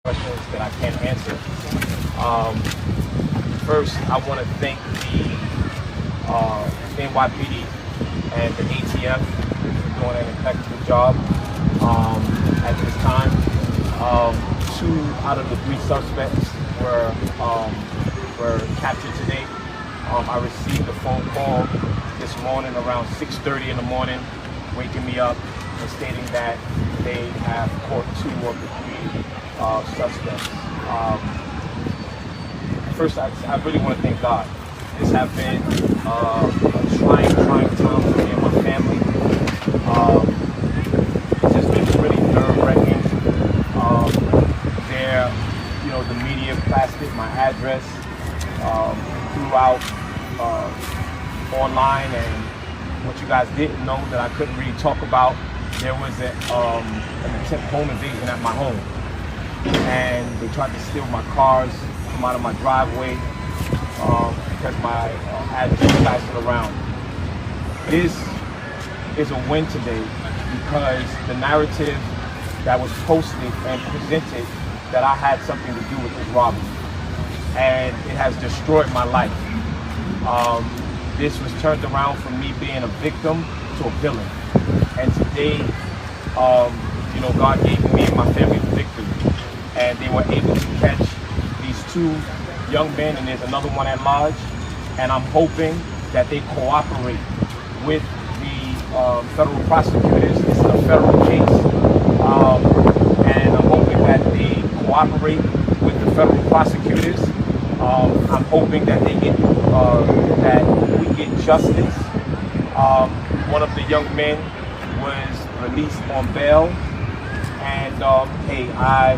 questions that I can't answer. First, I want to thank the NYPD and the ATF for doing an impeccable job at this time. 2 out of the 3 suspects were captured today. I received a phone call this morning around 6:30 in the morning, waking me up and stating that they have caught 2 of the 3 suspects. First, I really want to thank God. This has been a trying time for me and my family. It's just been really nerve-wracking. The media plastered my address throughout online, and what you guys didn't know that I couldn't really talk about, there was an attempt home invasion at my home, and they tried to steal my cars, come out of my driveway because my address plastered around. This is a win today because the narrative that was posted and presented that I had something to do with this robbery, and it has destroyed my life. This was turned around from me being a victim to a villain, and today, God gave me and my family the victory, and they were able to catch these 2 young men, and there's another one at large, and I'm hoping that they cooperate with the federal prosecutors. This is a federal case, and I'm hoping that they cooperate with the federal prosecutors. I'm hoping that they get that we get justice. One of the young men was released on bail, and hey, I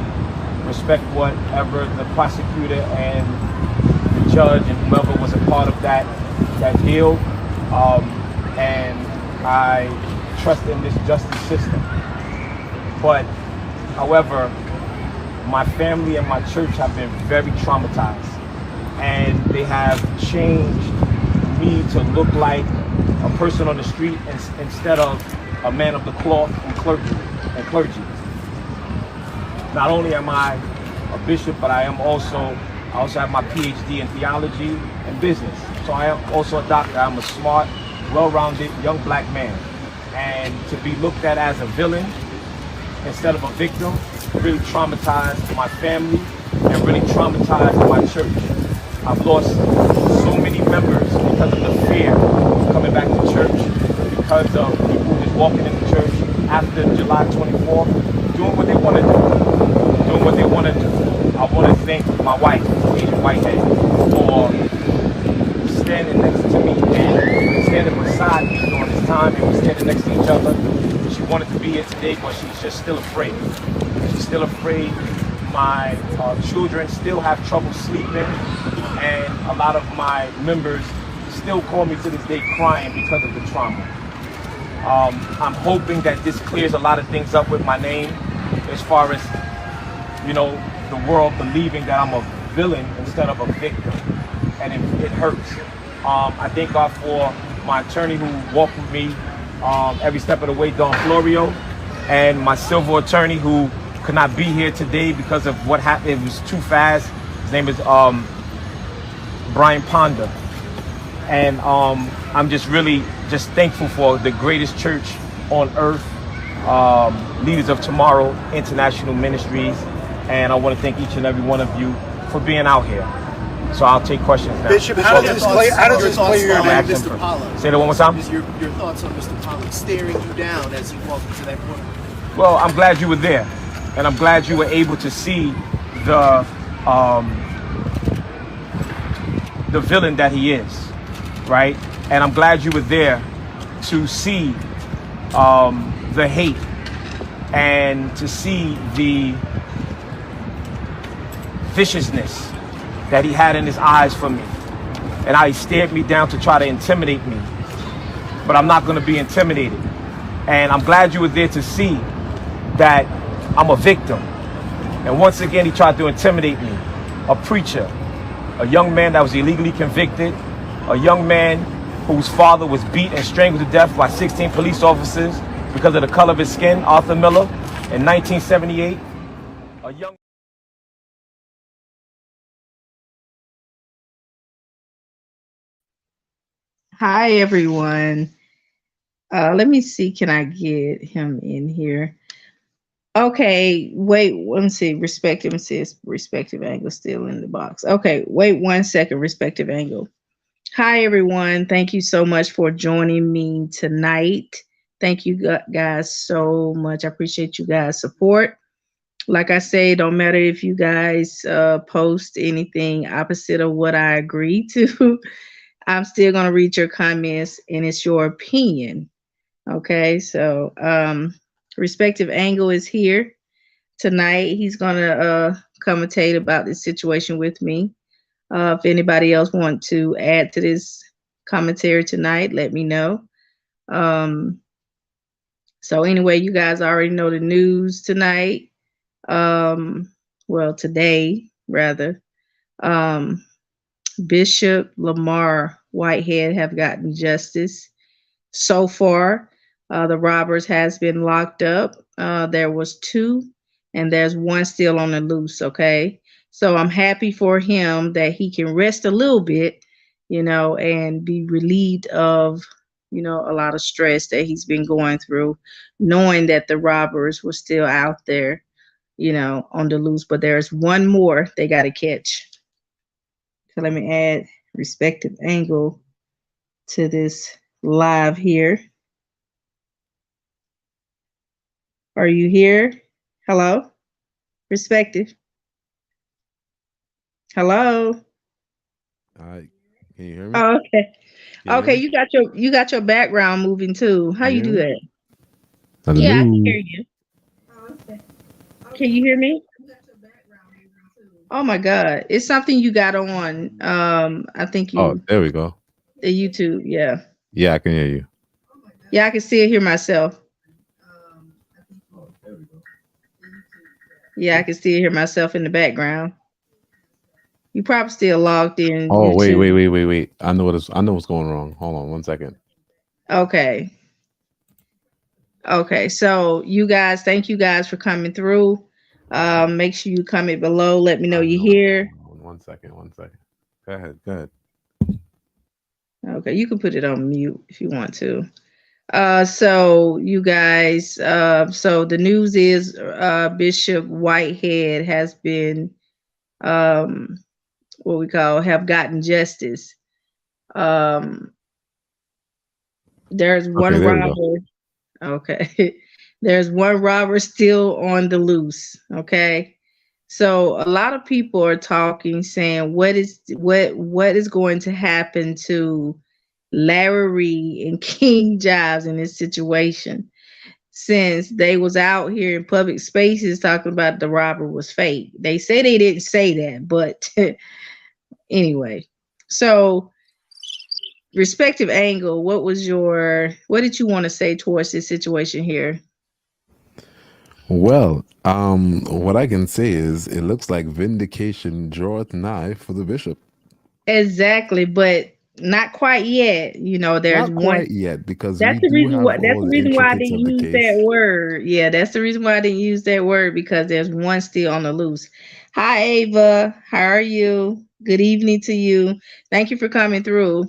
respect whatever the prosecutor and the judge and whoever was a part of that deal, and I trust in this justice system. But however, my family and my church have been very traumatized, and they have changed me to look like a person on the street instead of a man of the cloth and clergy. Not only am I a bishop, but I also have my PhD in theology and business. So I am also a doctor. I'm a smart, well-rounded young black man, and to be looked at as a villain instead of a victim really traumatized my family and really traumatized my church. I've lost so many members because of the fear of coming back to church, because of people just walking into church after July 24th, doing what they want to do. I want to thank my wife, Lamor Whitehead, for standing next to me and standing beside me during this time, and we're standing next to each other. She wanted to be here today, but she's just still afraid. She's still afraid. My children still have trouble sleeping, and a lot of my members still call me to this day crying because of the trauma. I'm hoping that this clears a lot of things up with my name, as far as, the world believing that I'm a villain instead of a victim, and it hurts. I thank God for my attorney who walked with me every step of the way, Don Florio, and my civil attorney who could not be here today because of what happened. It was too fast. His name is Brian Ponder, and I'm just really thankful for the greatest church on earth, Leaders of Tomorrow International Ministries, and I want to thank each and every one of you for being out here. So I'll take questions now. Bishop, how does this play your name, Mr. Pollard? Say that one more time. Your thoughts on Mr. Pollard staring you down as you walked into that court? Well, I'm glad you were there, and I'm glad you were able to see the villain that he is, right? And I'm glad you were there to see the hate and to see the viciousness that he had in his eyes for me, and how he stared me down to try to intimidate me. But I'm not going to be intimidated, and I'm glad you were there to see that I'm a victim. And once again, he tried to intimidate me. A preacher, a young man that was illegally convicted, a young man whose father was beat and strangled to death by 16 police officers because of the color of his skin, Arthur Miller, in 1978. A young Hi, everyone. Let me see. Can I get him in here? Okay, wait. Let me see. Respective says respective angle still in the box. Okay, wait 1 second. Respective angle. Hi, everyone. Thank you so much for joining me tonight. Thank you guys so much. I appreciate you guys' support. Like I say, don't matter if you guys post anything opposite of what I agree to. I'm still going to read your comments and it's your opinion. Okay, so respective angle is here tonight. He's going to commentate about this situation with me. If anybody else want to add to this commentary tonight, let me know. So anyway, you guys already know the news tonight. Well, today rather. Bishop Lamor Whitehead have gotten justice. So far, the robbers has been locked up. There was 2, and there's 1 still on the loose. Okay, so I'm happy for him that he can rest a little bit, and be relieved of, a lot of stress that he's been going through, knowing that the robbers were still out there, on the loose. But there's 1 more they got to catch. So let me add respective angle to this live here. Are you here? Hello? Respective. Hello? Can you hear me? Oh, okay. Can you Okay, hear you got your background moving too. How me? you do that? Hello? Yeah, I can hear you. Okay. Can you hear me? Oh my God. It's something you got on. I think Oh, there we go. the YouTube, yeah. Yeah, I can hear you. Yeah, I can still hear myself. Yeah, I can still hear myself in the background. You probably still logged in. Oh, wait. YouTube. I know what's going wrong. Hold on 1 second. Okay. Okay. So you guys, thank you guys for coming through. Make sure you comment below. Let me know you're here. 1 second. Go ahead. Okay, you can put it on mute if you want to. So you guys, so the news is Bishop Whitehead has been what we call have gotten justice. There's one robber. Okay. There's 1 robber still on the loose. Okay. So a lot of people are talking, saying what is going to happen to Larry and King Jobs in this situation, since they was out here in public spaces talking about the robber was fake. They say they didn't say that, but anyway. So respective angle, what did you want to say towards this situation here? Well, what I can say is it looks like vindication draweth nigh for the bishop. Exactly, but not quite yet. There's Not one quite yet, because that's we the do reason have why that's all the the reason why I intricacies didn't of the use that case. word. Yeah, that's the reason why I didn't use that word, because there's 1 still on the loose. Hi Ava, how are you? Good evening to you. Thank you for coming through.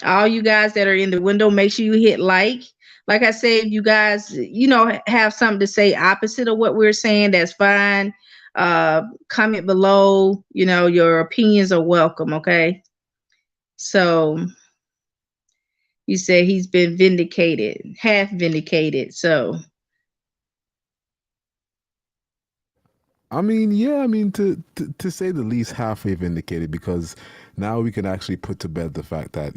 All you guys that are in the window, make sure you hit like. Like I said, if you guys, have something to say opposite of what we're saying, that's fine. Comment below. Your opinions are welcome. Okay. So you say he's been vindicated, half vindicated. So I mean, yeah, I mean, to say the least, halfway vindicated, because now we can actually put to bed the fact that,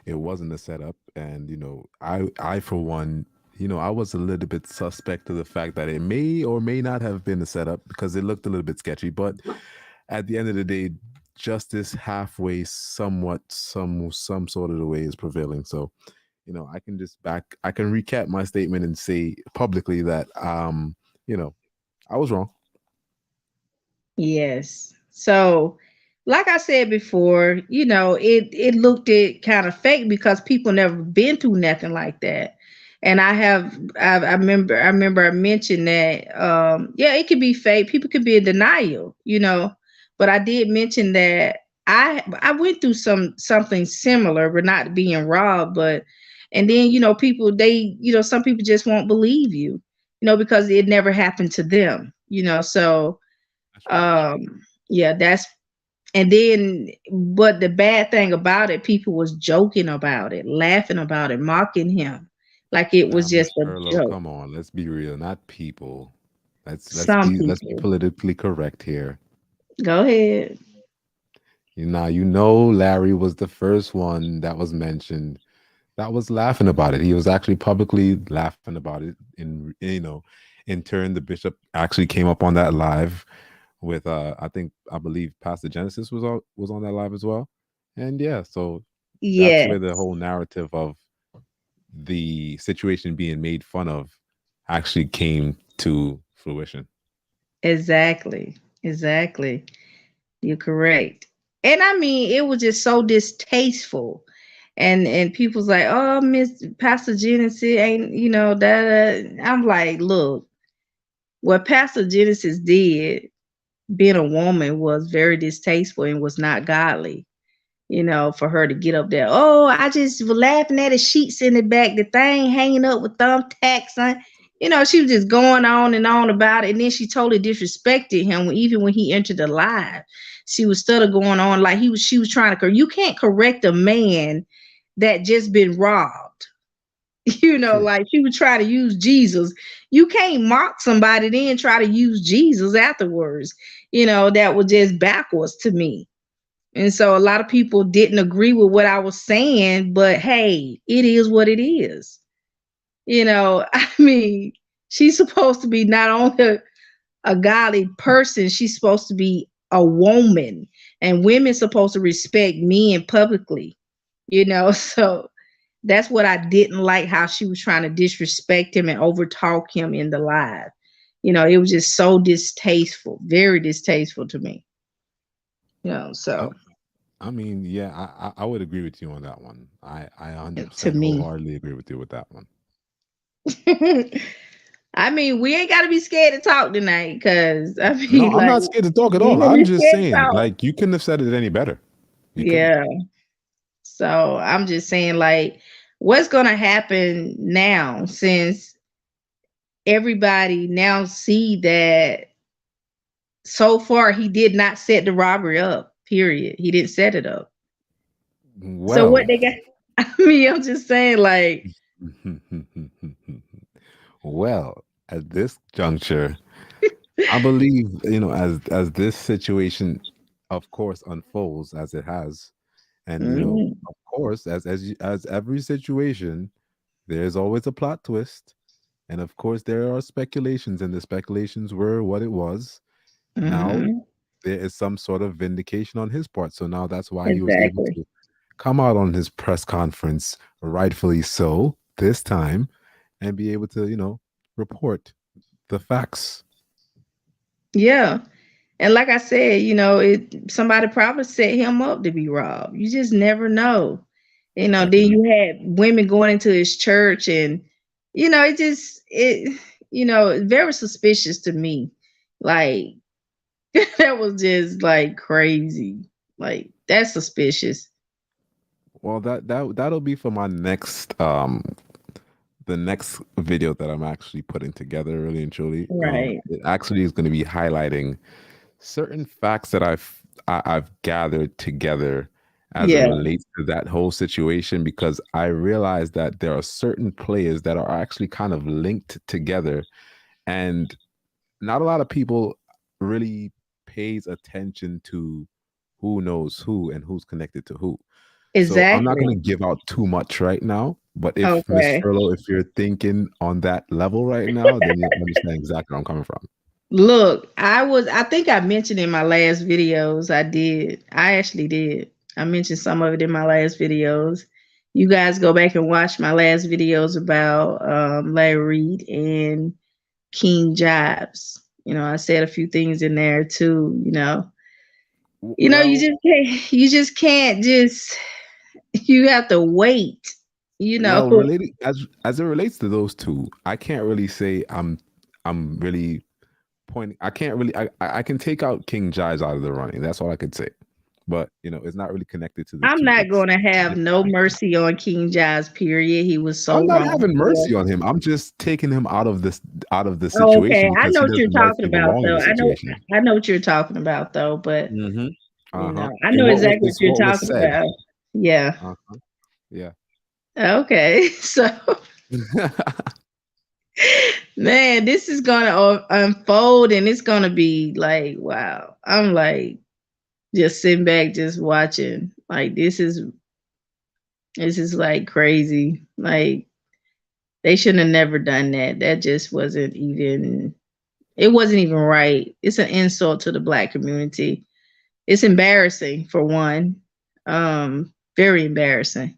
it wasn't a setup. And, I for one, I was a little bit suspect of the fact that it may or may not have been a setup, because it looked a little bit sketchy. But at the end of the day, justice halfway, somewhat, some sort of the way is prevailing. So, I can recap my statement and say publicly that, I was wrong. yes. So like I said before, it looked it kind of fake because people never been through nothing like that. And I remember I mentioned that yeah, it could be fake. People could be in denial, but I did mention that I went through something similar, but not being robbed, but and then people some people just won't believe you, because it never happened to them, so That's right. yeah, that's and then but the bad thing about it, people was joking about it, laughing about it, mocking him like it Now, was Miss just a Furlow, joke. come on, let's be real, not people. Some Let's be people. politically correct here. Go ahead. Larry was the first one that was mentioned that was laughing about it. He was actually publicly laughing about it. In turn, the bishop actually came up on that live with I believe Pastor Genesis was on that live as well. And yeah, so that's Yes, where the whole narrative of the situation being made fun of actually came to fruition. exactly. Exactly. You're correct. And I mean, it was just so distasteful. And people's like, oh, Miss Pastor Genesis ain't, that. I'm like, look, what Pastor Genesis did, being a woman, was very distasteful and was not godly. For her to get up there. Oh, I just was laughing at the sheets in the back, the thing hanging up with thumbtacks on. She was just going on and on about it. And then she totally disrespected him even when he entered the live. She was still going on like she was trying to you can't correct a man that just been robbed. True. Like she would try to use Jesus. You can't mock somebody then try to use Jesus afterwards. That was just backwards to me. And so a lot of people didn't agree with what I was saying, but hey, it is what it is. I mean, she's supposed to be not only a godly person, she's supposed to be a woman. And women supposed to respect men publicly, so that's what I didn't like, how she was trying to disrespect him and overtalk him in the live. It was just so distasteful, very distasteful to me. I, So I mean, yeah, I would agree with you on that one. I to 100% me. wholeheartedly agree with you with that one. I mean, we ain't gotta be scared to talk tonight, because I No, mean, I'm like, not scared to talk at we ain't all. gonna I'm be just scared to saying, talk. like, you couldn't have said it any better. You couldn't. Yeah. So I'm just saying, like, what's gonna happen now, since everybody now see that so far he did not set the robbery up. Period. He didn't set it up. So what Well, they got? I mean, I'm just saying, like, well, at this juncture, I believe, as this situation, of course, unfolds as it has, and mm, of course, as every situation, there's always a plot twist, and of course, there are speculations, and the speculations were what it was. Now, mhm, there is some sort of vindication on his part, so now that's why he was able exactly. to come out on his press conference, rightfully so, this time, and be able to, report the facts. Yeah. And like I said, somebody probably set him up to be robbed. You just never know. Then Definitely. you had women going into his church, and it's very suspicious to me. Like that was just like crazy. Like that's suspicious. Well, that'll be for my next the next video that I'm actually putting together, really and truly. Right. It actually is going to be highlighting certain facts that I've gathered together as it Yeah. relates to that whole situation, because I realize that there are certain players that are actually kind of linked together, and not a lot of people really pays attention to who knows who and who's connected to who. So I'm not Exactly. going to give out too much right now, but if Miss Okay. Furlow, if you're thinking on that level right now, then you'll understand exactly where I'm coming from. Look, I think I mentioned in my last videos, I did. I actually did. I mentioned some of it in my last videos. You guys go back and watch my last videos about Larry Reed and King Jibes. I said a few things in there too, you Well, just can't you have to wait, you know. related as it relates to those two, I can't really say I'm really pointing. I can't really. I can take out King Jives out of the running. That's all I could say. but it's not really connected to the I'm two. not going to have no mercy on King Giles. Period. He was so I'm not wrong. having mercy on him. I'm just taking him out of the Oh, okay. situation I because know he what you're doesn't talking rightfully about, belong in though. the situation. I know what you're talking about, though. But Mm-hmm. Uh-huh. I And know what exactly what you're was talking said? about. Yeah. Uh-huh. Yeah. Okay. So, man, this is gonna unfold, and it's gonna be like, wow. I'm like just sitting back, just watching. Like this is like crazy. Like they shouldn't have never done that. That just wasn't even. It wasn't even right. It's an insult to the Black community. It's embarrassing for one. Very embarrassing.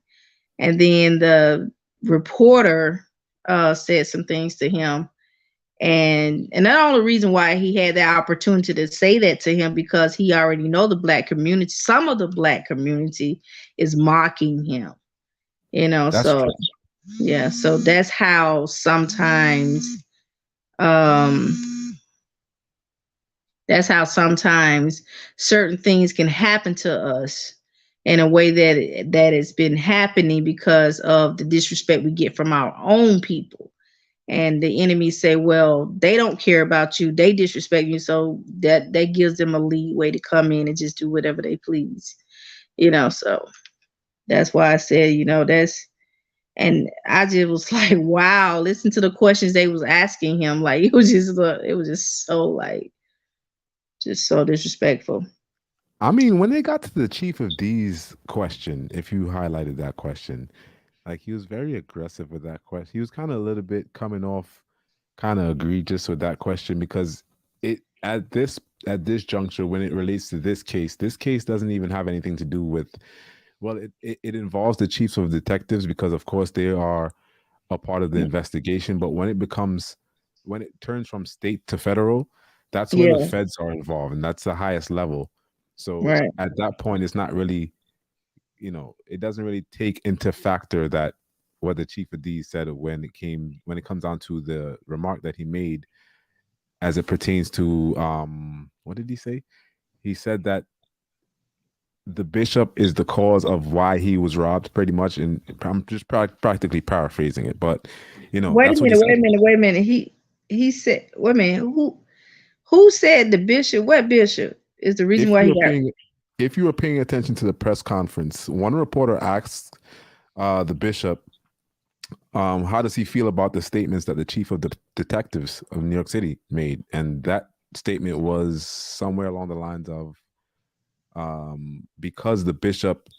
And then the reporter said some things to him. And the only reason why he had that opportunity to say that to him because he already know the Black community. Some of the Black community is mocking him. That's So true. yeah, so that's how sometimes um certain things can happen to us in a way that has been happening because of the disrespect we get from our own people. And the enemy say, well, they don't care about you, they disrespect you, so that gives them a leeway to come in and just do whatever they please. So that's why I said, that's, and I just was like, wow, listen to the questions they was asking him. Like it was just so like just so disrespectful. I mean, when they got to the Chief of D's question, if you highlighted that question, like he was very aggressive with that question. He was kind of a little bit coming off kind of egregious with that question because it at this juncture when it relates to this case doesn't even have anything to do with well, it involves the chiefs of detectives because of course they are a part of the investigation. But when it turns from state to federal, that's when the Yeah, feds are involved, and that's the highest level. So right. at that point, it's not really, it doesn't really take into factor that what the chief of D said when it comes down to the remark that he made as it pertains to what did he say? He said that the bishop is the cause of why he was robbed, pretty much. And I'm just practically paraphrasing it, but Wait a that's what he minute, said. wait a minute. He said, wait a minute, who said the bishop? What bishop is the reason If why you he were got? paying attention to the press conference, one reporter asked the bishop, how does he feel about the statements that the chief of the detectives of New York City made? And that statement was somewhere along the lines of, because the bishop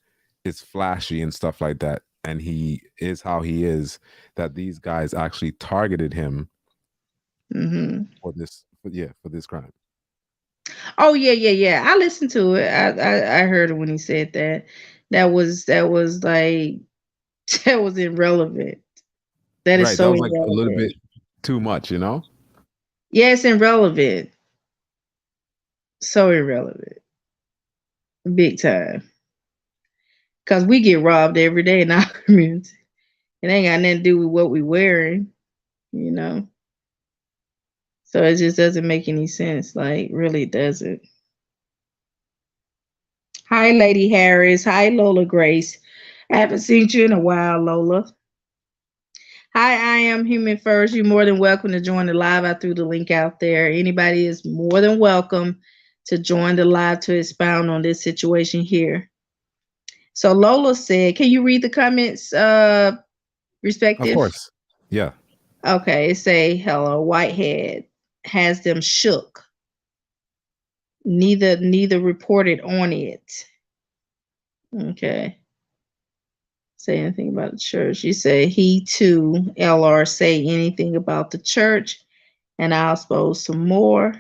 is flashy and stuff like that, and he is how he is, that these guys actually targeted him Mm-hmm. for this crime. Oh yeah. I listened to it. I heard it when he said that. That was like that was irrelevant. That is Right. That so was like a little irrelevant. bit too much, you know? Yeah, it's irrelevant. So irrelevant. Big time. Cause we get robbed every day in our community. It ain't got nothing to do with what we wearing, you know. So it just doesn't make any sense. Like really doesn't. Hi, Lady Harris. Hi, Lola Grace. I haven't seen you in a while, Lola. Hi, I am Human First. You're more than welcome to join the live. I threw the link out there. Anybody is more than welcome to join the live to expound on this situation here. So Lola said, can you read the comments, Of respective? course. Yeah. Okay, it say, hello, Whitehead has them shook. Neither reported on it. Okay. Say anything about the church. You say he too, LR, say anything about the church, and I'll expose some more.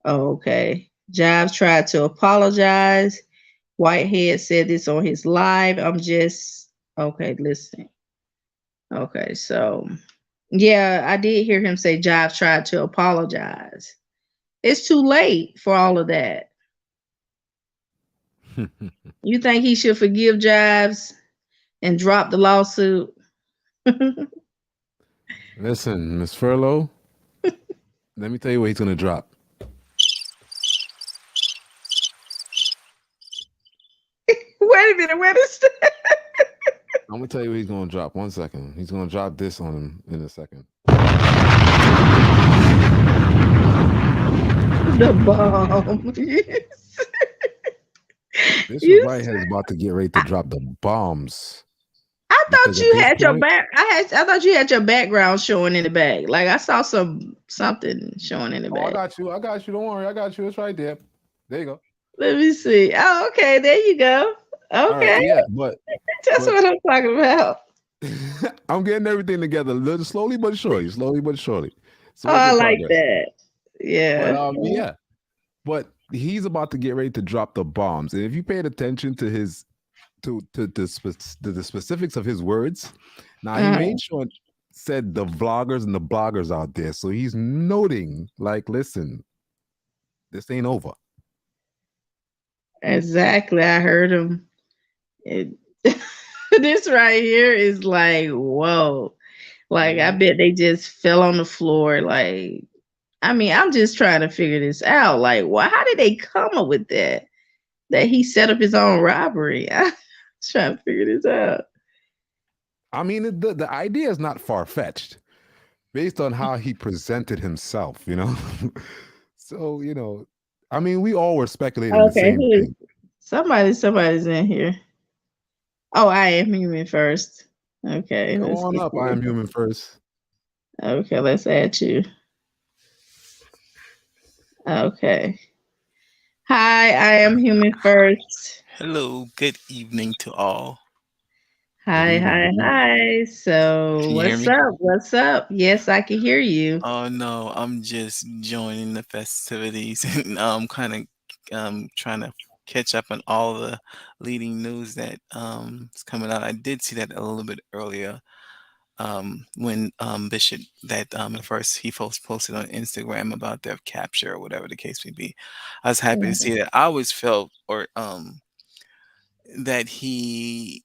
Okay. Jobs tried to apologize. Whitehead said this on his live. I'm just okay, listen. Okay, so yeah, I did hear him say Jobs tried to apologize. It's too late for all of that. You think he should forgive Jobs and drop the lawsuit? Listen, Msfurlow, let me tell you what he's gonna drop. understand? I'm gonna tell you what he's gonna drop. 1 second. He's gonna drop this on him in a second. The bomb. Yes. Mr. Whitehead is about to get ready to drop the bombs. I thought Because at you this had your point- back. I thought you had your background showing in the back. Like I saw something showing in the Oh, I back. got you. I got you. Don't worry. I got you. It's right there. There you go. Let me see. Oh, okay. There you go. All Okay. right. Yeah, but That's what I'm talking about. I'm getting everything together, little slowly but surely. Slowly but surely. So Oh, I like that. Yeah. But yeah. But he's about to get ready to drop the bombs, and if you paid attention to his to the specifics of his words, now he made sure said the vloggers and the bloggers out there. So he's noting, like, listen, this ain't over. Exactly. I heard him. This right here is like, whoa. Like, I bet they just fell on the floor. Like, I mean, I'm just trying to figure this out. Like, how did they come up with that? That he set up his own robbery. I'm trying to figure this out. I mean, the idea is not far-fetched based on how he presented himself, you know? So, you know, I mean, we all were speculating the same thing. Somebody's in here. Oh, I am human first. Okay. Go on up. I am human first. Okay, let's add you. Okay. Hi, I am human first. Hello, good evening to all. Hi. So Can you hear what's me? up? What's up? Yes, I can hear you. Oh no, I'm just joining the festivities and I'm kind of trying to catch up on all the leading news that is coming out. I did see that a little bit earlier when Bishop that at first he posted on Instagram about their capture or whatever the case may be. I was happy to see that. I always felt or that he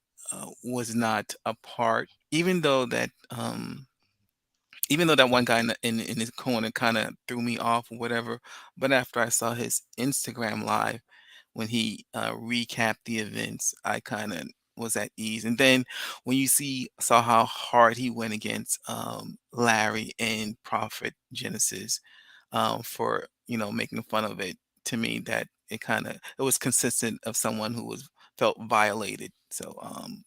was not a part, even though that one guy in his corner kind of threw me off or whatever. But after I saw his Instagram live when he recapped the events, I kind of was at ease. And then when you saw how hard he went against Larry and Prophet Genesis for making fun of it, to me that it was consistent of someone who was felt violated. So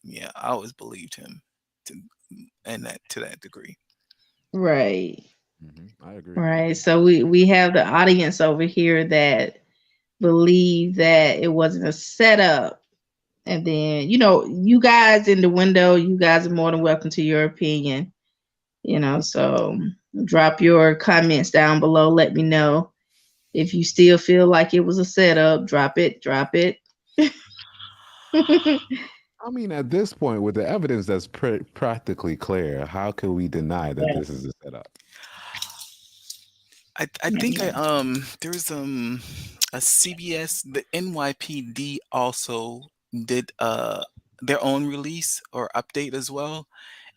yeah, I always believed him to to that degree. Right. I agree. Right. So we have the audience over here that believe that it wasn't a setup. And then, you guys in the window, you guys are more than welcome to your opinion. So drop your comments down below. Let me know if you still feel like it was a setup. Drop it. I mean, at this point, with the evidence that's practically clear, how can we deny that this is a setup? I think there's a CBS, the NYPD also did their own release or update as well.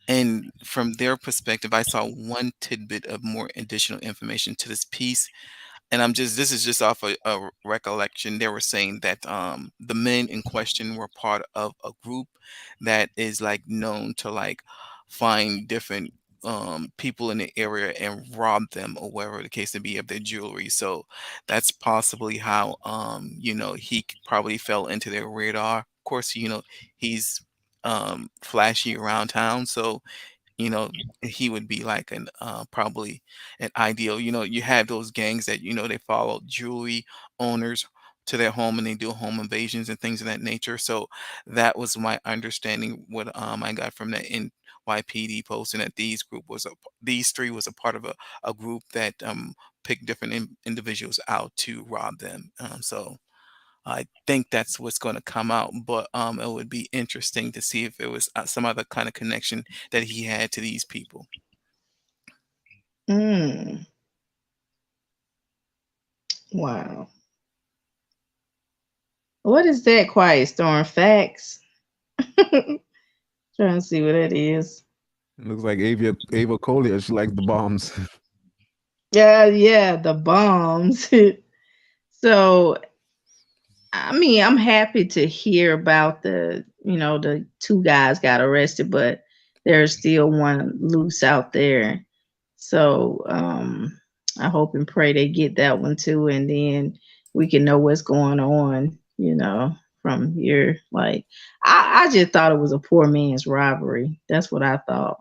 And from their perspective, I saw one tidbit of more additional information to this piece. And this is just off a recollection. They were saying that the men in question were part of a group that is like known to like find different people in the area and rob them or whatever the case may be of their jewelry. So that's possibly how he probably fell into their radar. Of course, he's flashy around town, so he would be like an probably an ideal. You have those gangs that they follow jewelry owners to their home and they do home invasions and things of that nature. So that was my understanding. What I got from that NYPD posting that these three was a part of a group that picked different individuals out to rob them. So I think that's what's going to come out, but it would be interesting to see if it was some other kind of connection that he had to these people. Wow. What is that? Quiet Storm Facts. Trying to see what that is. It looks like Ava Collier. She likes the bombs. Yeah, the bombs. So, I mean, I'm happy to hear about the the 2 guys got arrested, but there's still one loose out there. So I hope and pray they get that one too, and then we can know what's going on, from here. Like I just thought it was a poor man's robbery. That's what I thought,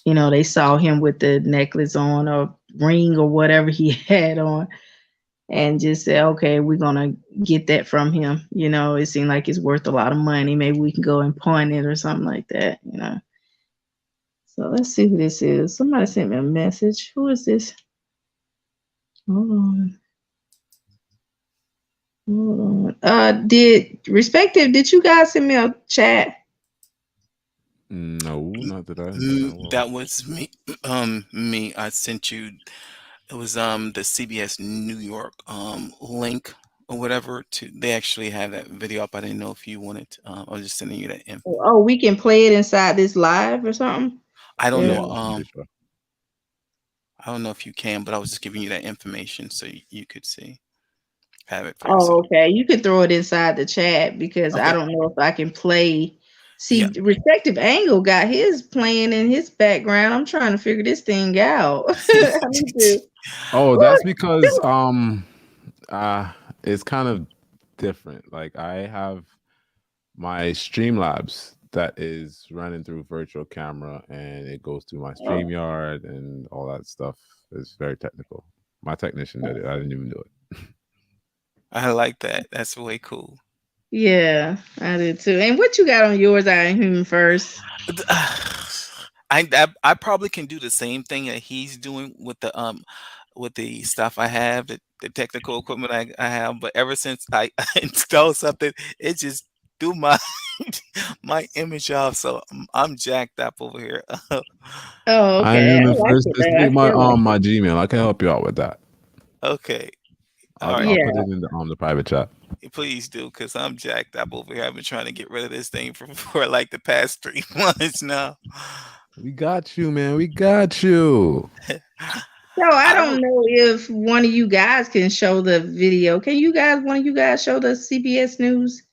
they saw him with the necklace on or ring or whatever he had on and just said, okay, we're going to get that from him. It seemed like it's worth a lot of money. Maybe we can go and pawn it or something like that, So let's see who this is. Somebody sent me a message. Who is this? Hold on. Did you guys send me a chat? No, not that I. That was me. Me. I sent you. It was the CBS New York link or whatever. They actually have that video up. I didn't know if you wanted. I was just sending you that info. Oh, we can play it inside this live or something. I don't Yeah, know. I'm sure. I don't know if you can, but I was just giving you that information so you could see. Have it for Oh, yourself. okay. You could throw it inside the chat because I Okay. don't know if I can play. See, Yeah. Respective Angle got his playing in his background. I'm trying to figure this thing out. I need to- Oh, that's because it's kind of different. Like I have my Streamlabs that is running through virtual camera and it goes through my StreamYard and all that stuff. It's very technical. My technician did it. I didn't even do it. I like that. That's way cool. Yeah, I did too. And what you got on yours? I Am Human First. I probably can do the same thing that he's doing with the stuff I have, the technical equipment I have. But ever since I installed something, it just threw my my image off. So I'm jacked up over here. Oh, I okay. am I like first. it. Just I take my feel like my Gmail. I can help you out with that. Okay. I'll, All right. I'll Yeah. put it in the private chat. Please do, because I'm jacked up over here. I've been trying to get rid of this thing for like the past 3 months now. We got you, man. We got you. So I don't know if one of you guys can show the video. Can one of you guys show the CBS News?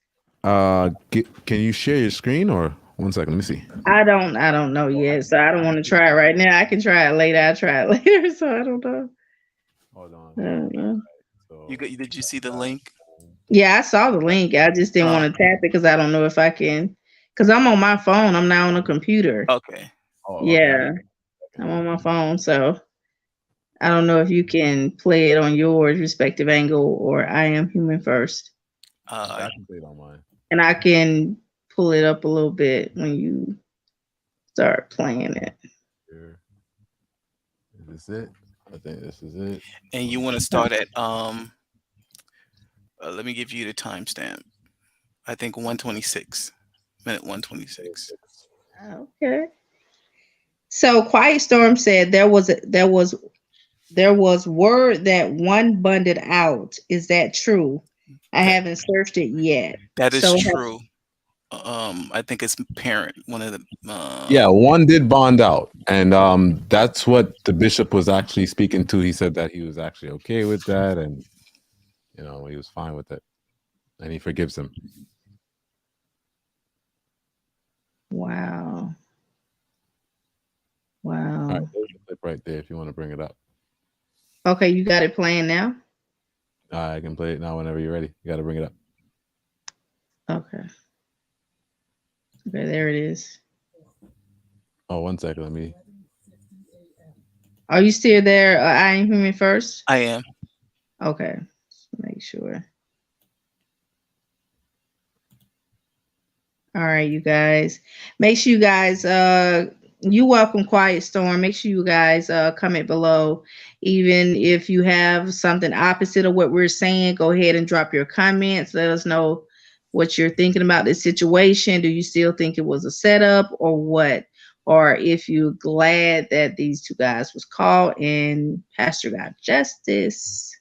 Can you share your screen or 1 second? Let me see. I don't know yet, so I don't want to try it right now. I can try it later. I'll try it later, so I don't know. Hold on. I don't know. So, Did you see the link? Yeah, I saw the link. I just didn't want to tap it because I don't know if I can. Because I'm on my phone. I'm not on a computer. Okay. Yeah, I'm on my phone, so I don't know if you can play it on yours, Respective Angle, or I Am Human First. I can play it on mine. And I can pull it up a little bit when you start playing it. Here. Is this it? I think this is it. And you want to start at let me give you the timestamp. I think 126, minute 126. Okay. So Quiet Storm said there was word that one bonded out. Is that true? I haven't searched it yet. That is true. I think it's Parent, one of the yeah, one did bond out, and that's what the bishop was actually speaking to. He said that he was actually okay with that, and he was fine with it, and he forgives him. Wow. All right, there's the clip right there if you want to bring it up. Okay, you got it playing now? I can play it now whenever you're ready. You got to bring it up. Okay, there it is. Oh, 1 second. Let me. Are you still there? I Am Human First? I am. Okay, make sure. All right, you guys. Make sure you guys, you welcome Quiet Storm. Make sure you guys comment below. Even if you have something opposite of what we're saying, go ahead and drop your comments. Let us know what you're thinking about this situation. Do you still think it was a setup or what? Or if you're glad that these 2 guys was caught and Pastor got justice.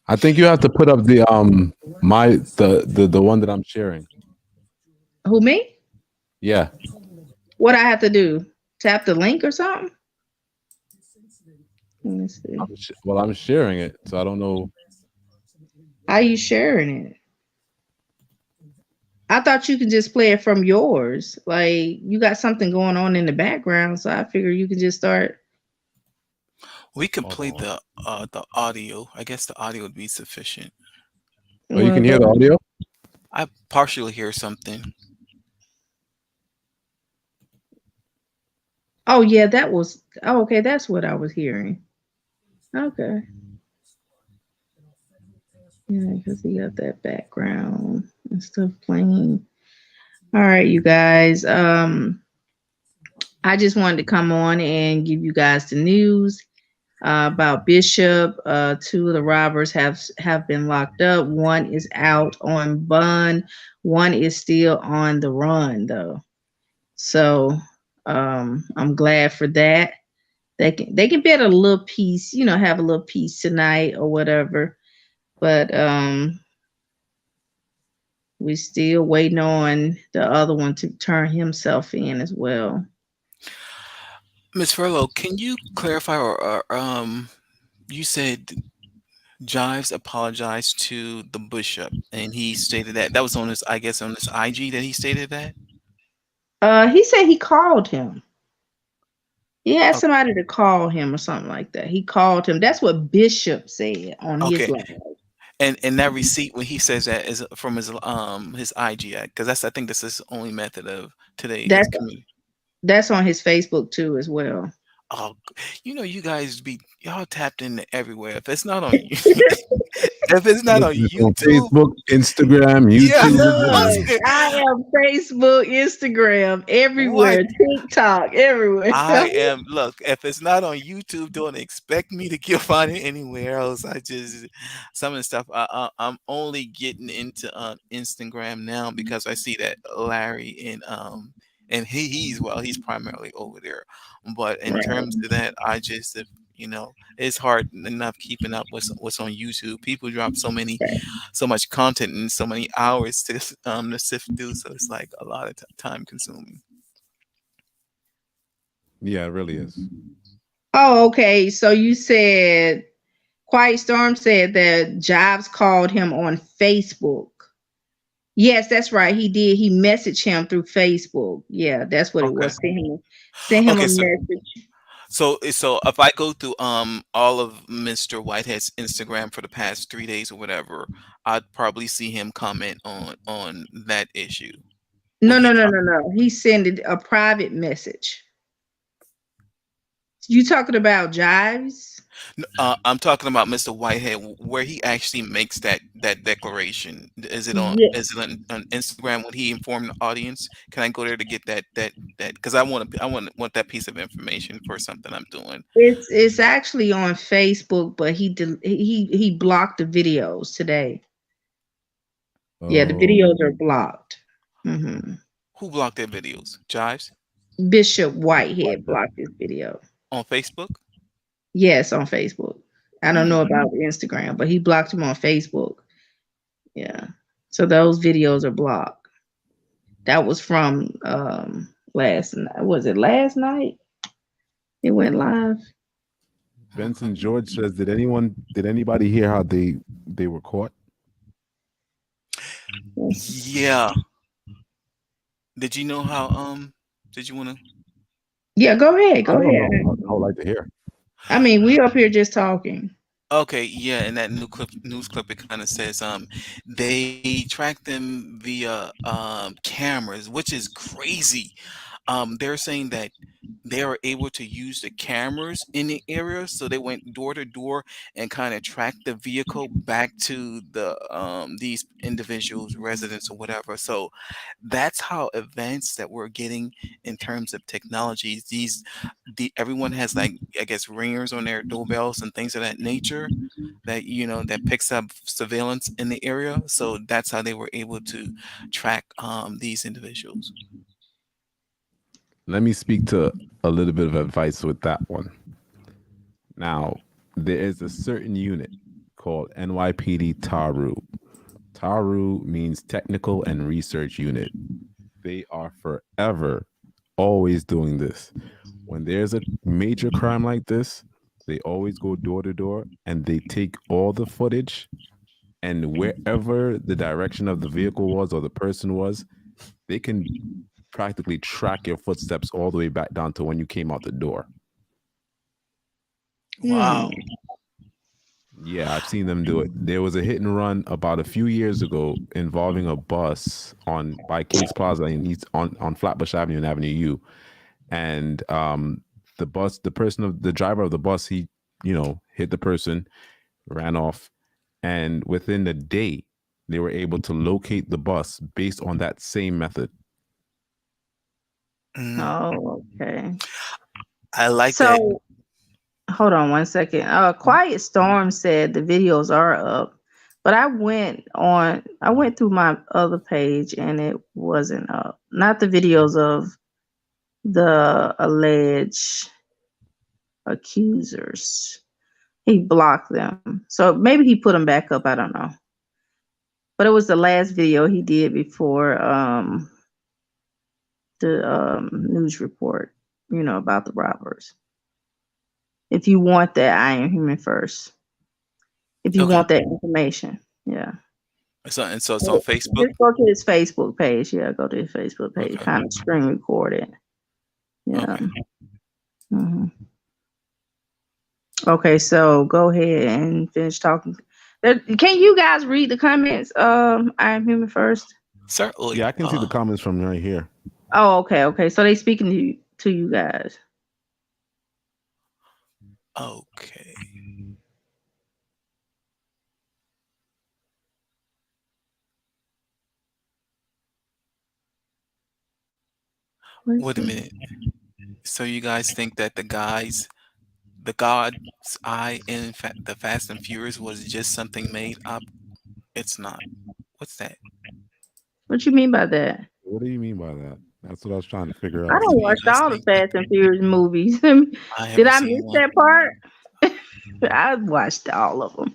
I think you have to put up the the one that I'm sharing. Who, me? Yeah. What I have to do? Tap the link or something? Let me see. Well, I'm sharing it, so I don't know. How you sharing it? I thought you could just play it from yours. Like you got something going on in the background, so I figure you could just start. We can Hold play on. the audio. I guess the audio would be sufficient. Oh, you Well, can hear the audio? I partially hear something. oh yeah, that was okay. That's what I was hearing. Okay, yeah, because he got that background and stuff playing. All right, you guys. I just wanted to come on and give you guys the news about Bishop. Two of the robbers have been locked up. One is out on bond. One is still on the run though. So I'm glad for that. They can bet a little piece, have a little piece tonight or whatever. But we still waiting on the other one to turn himself in as well. Msfurlow, can you clarify or you said Jives apologized to the bishop, and he stated that was on his, I guess, on his IG that he stated that. He said he called him. He had O- somebody to call him or something like that. He called him. That's what Bishop said on his Okay, live. and that receipt when he says that is from his IG, because that's, I think that's his only method of today is That's community. that's on his Facebook too as well. Oh, you guys y'all tapped in everywhere. If it's not on you, if it's not on It's on YouTube, Facebook, Instagram, yeah, YouTube. I was Look, scared. I am Facebook, Instagram, What? everywhere, TikTok, everywhere. I am, look, if it's not on YouTube, don't expect me to find it anywhere else. I just, some of the stuff, I'm only getting into Instagram now because I see that Larry and he's primarily over there. But in Right. terms of that, I just, if, it's hard enough keeping up with what's on YouTube. People drop so much content and so many hours to sift through, so it's like a lot of time consuming. Yeah, it really is. Oh, okay. So you said Quiet Storm said that Jobs called him on Facebook. Yes, that's right. He did. He messaged him through Facebook. Yeah, that's what it Okay. was. Sent him a Okay, so message. So if I go through all of Mr. Whitehead's Instagram for the past 3 days or whatever, I'd probably see him comment on that issue when No, he no, no, dropped. no, no. He sent a private message. You talking about Jives? I'm talking about Mr. Whitehead, where he actually makes that declaration. Yeah. Is it on Instagram when he informed the audience? Can I go there to get that? Because I want that piece of information for something I'm doing. It's actually on Facebook, but he blocked the videos today. Yeah, the Oh, videos are blocked. Who blocked their videos? Jives Bishop Whitehead Whitehead. blocked this video. on Facebook. Yes, on Facebook. I don't know Hmm. about Instagram, but he blocked him on Facebook. Yeah. So those videos are blocked. That was from last night. Was it last night? It went live. Benson George says, did anybody hear how they were caught? Yeah. Did you know how did you want to Yeah, go ahead. I Go don't ahead. know. I would like to hear. I mean, we up here just talking. Okay, yeah, in that news clip, it kind of says they track them via cameras, which is crazy. They're saying that they are able to use the cameras in the area, so they went door to door and kind of tracked the vehicle back to these individuals, residents or whatever. So that's how advanced that we're getting in terms of technologies. Everyone has, like, I guess, ringers on their doorbells and things of that nature that that picks up surveillance in the area. So that's how they were able to track these individuals. Let me speak to a little bit of advice with that one. Now, there is a certain unit called NYPD TARU. TARU means Technical and Research Unit. They are forever always doing this. When there's a major crime like this, they always go door to door and they take all the footage and wherever the direction of the vehicle was or the person was, they can practically track your footsteps all the way back down to when you came out the door. Wow. Yeah, I've seen them do it. There was a hit and run about a few years ago involving a bus by Case Plaza on Flatbush Avenue and Avenue U, and the driver of the bus, he hit the person, ran off, and within the day they were able to locate the bus based on that same method. Oh, okay. I like that. Hold on one second. Quiet Storm said the videos are up, but I went through my other page and it wasn't up. Not the videos of the alleged accusers. He blocked them. So maybe he put them back up. I don't know. But it was the last video he did before the news report, about the robbers. If you want that, I Am Human first. If you want that information, yeah. So it's on Facebook. Just go to his Facebook page. Yeah, go to his Facebook page. Okay. Kind of screen record it. Yeah. Okay. Mm-hmm. Okay, so go ahead and finish talking. Can you guys read the comments? I Am Human first. Certainly. Yeah, I can see the comments from right here. Oh, okay. So they speaking to you guys. Okay. Wait a minute. So you guys think that the God's Eye in the Fast and Furious was just something made up? It's not. What's that? What you mean by that? What do you mean by that? That's what I was trying to figure out. I don't watch all the Fast and Furious movies. Did I miss that part? I watched all of them.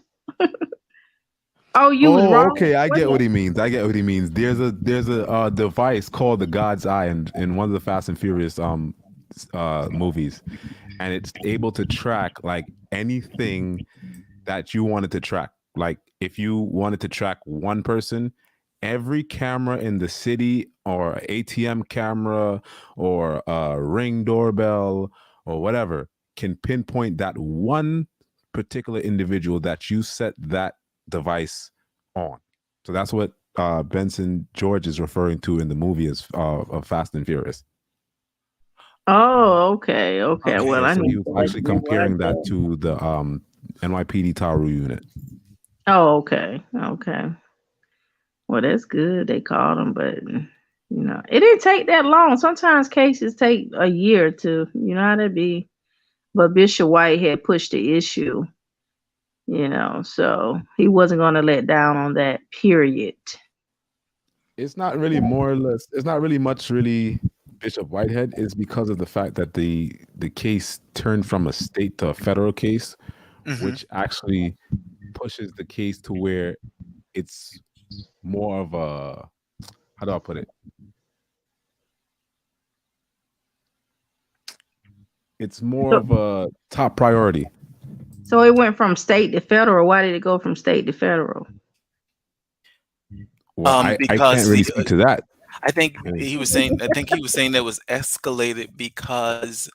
Oh, you was wrong. Okay, I get what he means. There's a device called the God's Eye in one of the Fast and Furious movies, and it's able to track like anything that you wanted to track. Like if you wanted to track one person, every camera in the city or ATM camera or a Ring doorbell or whatever can pinpoint that one particular individual that you set that device on. So that's what Benson George is referring to in the movie as of Fast and Furious. Oh, okay. Well, so he was actually comparing that to the NYPD Tauru unit. Oh, okay. Well, that's good. They called him, but it didn't take that long. Sometimes cases take a year or two. You know how that be. But Bishop Whitehead pushed the issue. So he wasn't going to let down on that. Period. It's not really more or less. It's not really much. Really, Bishop Whitehead is because of the fact that the case turned from a state to a federal case, which actually pushes the case to where it's more of a, how do I put it? It's more of a top priority. So it went from state to federal. Why did it go from state to federal? Well, I can't really speak to that. I think he was saying that was escalated because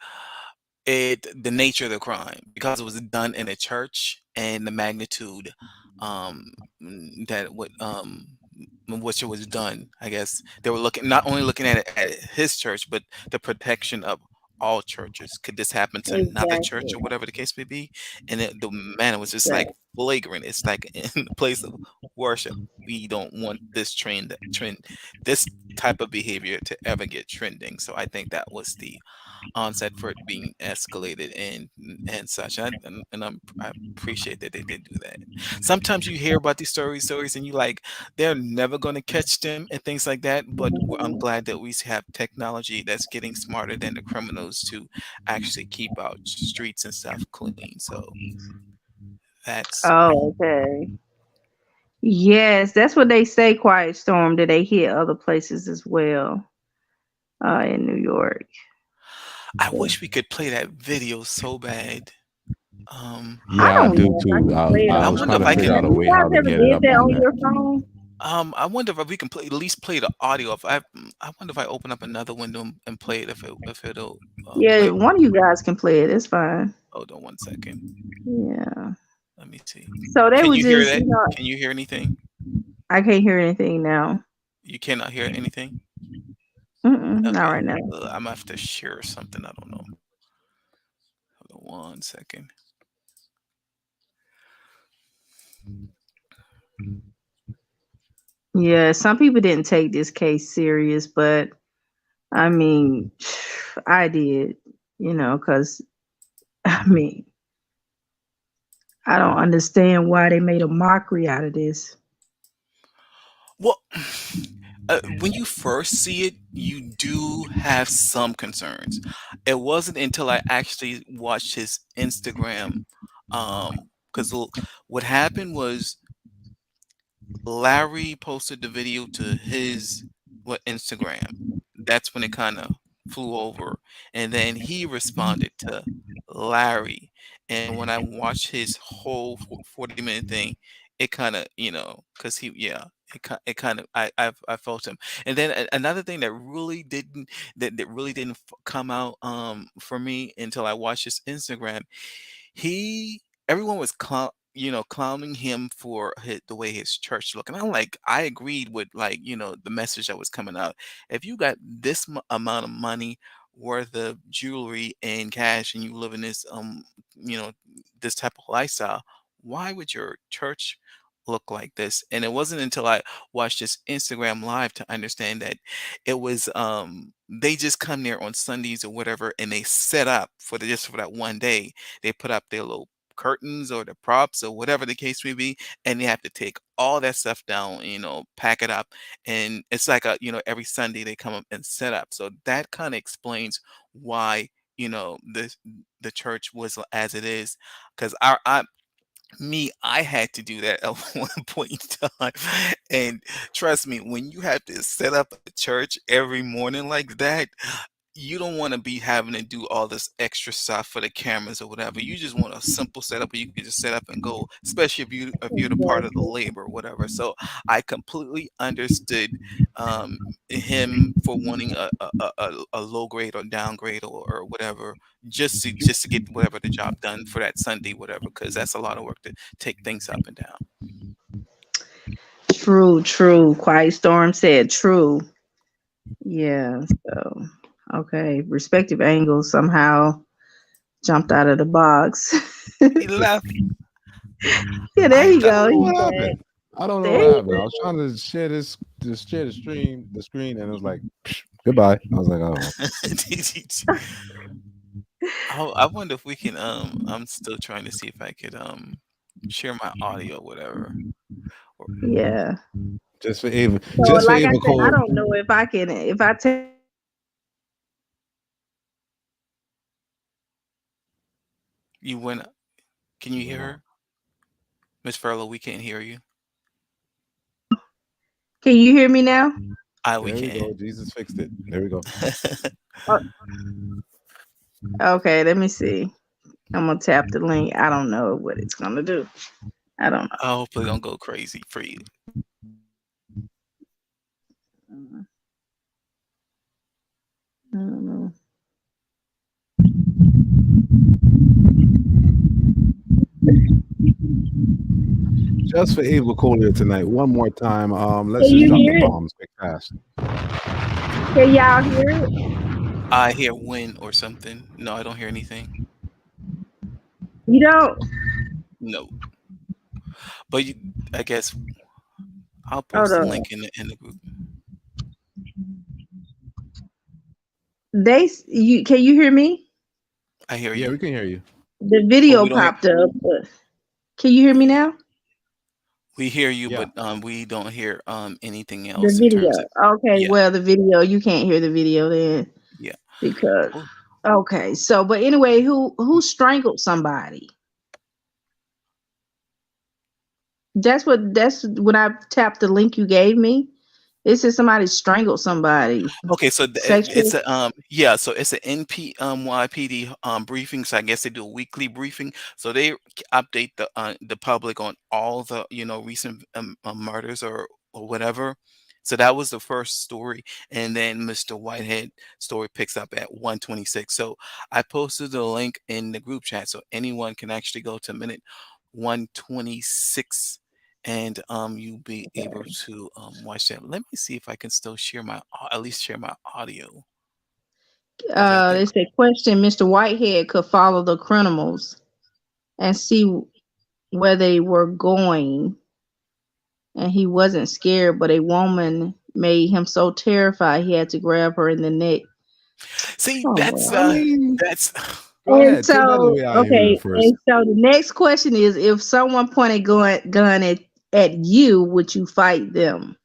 the nature of the crime, because it was done in a church and the magnitude which it was done. I guess they were not only looking at it at his church, but the protection of all churches. Could this happen to another church or whatever the case may be? And the manner was just like flagrant. It's like in the place of worship, we don't want this this type of behavior to ever get trending. So I think that was the onset for it being escalated and such. I appreciate that they did do that. Sometimes you hear about these stories and you like, they're never going to catch them and things like that. But I'm glad that we have technology that's getting smarter than the criminals to actually keep our streets and stuff clean. So that's okay. Yes, that's what they say. Quiet Storm, that they hit other places as well in New York. I wish we could play that video so bad. I Yeah, I don't do know if I too. can play it I I on was wonder trying if to I figure can. out a You way how guys to ever get it did up that on on there. your phone? I wonder if we can play, at least play the audio. If I wonder if I open up another window and play it, if it'll Yeah, play. one of you guys can play it. It's fine. Hold on one second. Yeah. Let me see. So they Can was you hear just, that? Can you hear anything? I can't hear anything now. You cannot hear anything. Not Okay. right now. I'm gonna have to share something. I don't know. Hold on one second. Yeah, some people didn't take this case serious, but I mean, I did, because I mean, I don't understand why they made a mockery out of this. Well, when you first see it, you do have some concerns. It wasn't until I actually watched his Instagram, because what happened was Larry posted the video to his Instagram. That's when it kind of flew over, and then he responded to Larry. And when I watched his whole 40-minute thing, it kind of, because it kind of I felt him. And then another thing that really didn't come out for me until I watched his Instagram. Everyone was clowning him for the way his church looked, and I agreed with, the message that was coming out. If you got this amount of money worth of jewelry and cash, and you live in this you know this type of lifestyle, why would your church look like this? And it wasn't until I watched this Instagram live to understand that it was they just come there on Sundays or whatever, and they set up just for that one day. They put up their little curtains or the props or whatever the case may be, and they have to take all that stuff down, pack it up. And it's like every Sunday they come up and set up. So that kind of explains why, the church was as it is. Because I had to do that at one point in time. And trust me, when you have to set up a church every morning like that, you don't want to be having to do all this extra stuff for the cameras or whatever. You just want a simple setup where you can just set up and go, especially if you're the part of the Exactly. labor or whatever. So I completely understood him for wanting a low grade or downgrade or whatever, just to get whatever the job done for that Sunday, whatever, because that's a lot of work to take things up and down. True, true. Quiet Storm said true. Yeah. So, okay. Respective angles somehow jumped out of the box. He left. Yeah, there I you thought I don't go. know He's what back. happened. I don't know There what you happened. I was trying to share the screen, and it was like, goodbye. I was like, oh. I wonder if we can. I'm still trying to see if I could share my audio, whatever. Or, Yeah. Just for Ava, So, just for like I Ava said, I Cole. don't know if I can, if I take. you went. Can you hear her, Msfurlow? We can't hear you. Can you hear me now? We There we go. can. Jesus fixed it. There we go. Oh, okay, let me see. I'm gonna tap the link. I don't know what it's gonna do. I don't I hope it don't go crazy for you. know. I don't know. Just for Ava Cole here tonight. One more time. Let's Can just you drop hear the it? bombs quick fast. Can y'all hear it? I hear wind or something. No, I don't hear anything. You don't? No, but I guess I'll Hold post the on. link in the group. You can you hear me? I hear Yeah, you, we can hear you. The but video we don't hear. popped up. But can you hear me now? We hear you, Yeah. but we don't hear anything The else in terms video. of. Okay, Yeah, well the video, you can't hear the video then yeah. because Oh, okay, so but anyway, who strangled somebody? That's when I tapped the link you gave me. It says somebody strangled somebody. Okay, so it's Sexual. a yeah, so it's an NPYPD briefing. So I guess they do a weekly briefing. So they update the public on all the recent murders or whatever. So that was the first story, and then Mr. Whitehead story picks up at 126. So I posted the link in the group chat, so anyone can actually go to minute 126 and you'll be able Okay. to watch that. Let me see if I can still share at least share my audio, because I think They said question: Mr. Whitehead could follow the criminals and see where they were going, and he wasn't scared. But a woman made him so terrified he had to grab her in the neck. see Oh that's well. I mean, that's go And ahead. Take that so, away, I human okay, first. and so the next question is: if someone pointed gun at you, would you fight them?